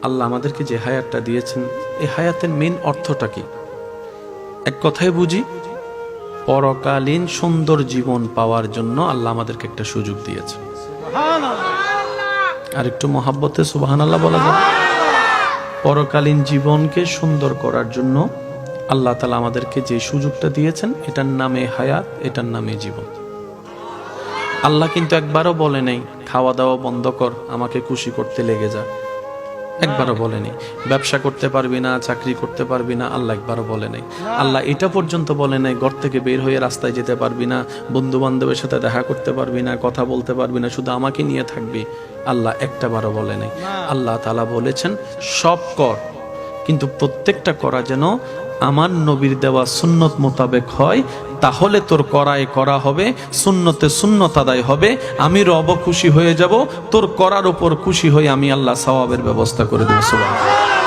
আল্লাহ আমাদেরকে যে হায়াতটা দিয়েছেন, এই হায়াতের মেইন অর্থটা কি? এক কথায় বুঝি, পরকালীন সুন্দর জীবন পাওয়ার জন্য আল্লাহ আমাদেরকে একটা সুযোগ দিয়েছে। আর একটু মহাব্বতে সুবহানাল্লাহ বলা যায়। পরকালীন জীবনকে সুন্দর করার জন্য আল্লাহ তাআলা আমাদেরকে যে সুযোগটা দিয়েছেন, এটার নামে হায়াত, এটার নামে জীবন। আল্লাহ কিন্তু একবারও বলে নাই খাওয়া দাওয়া বন্ধ কর, আমাকে খুশি করতে লেগে যা। একবারও বলে নাই ব্যবসা করতে পারবি না, চাকরি করতে পারবি না, আল্লাহ একবারও বলে নাই। আল্লাহ এটা পর্যন্ত বলে নাই ঘর থেকে বের হয়ে রাস্তায় যেতে পারবি না, বন্ধু বান্ধবের সাথে দেখা করতে পারবি না, কথা বলতে পারবি না, শুধু আমাকে নিয়ে থাকবি। আল্লাহ একটাবারও বলে নাই। আল্লাহ তাআলা বলেছেন সব কর, কিন্তু প্রত্যেকটা করা যেন আমার নবীর দেওয়া সুন্নত মোতাবেক হয়, তাহলে তোর করায় করা হবে, সুন্নতে সুন্নত আদায় হবে, আমি রব খুশি হয়ে যাব, তোর করার উপর খুশি হয়ে আমি আল্লাহ সওয়াবের ব্যবস্থা করে দেব। সুবহানাল্লাহ।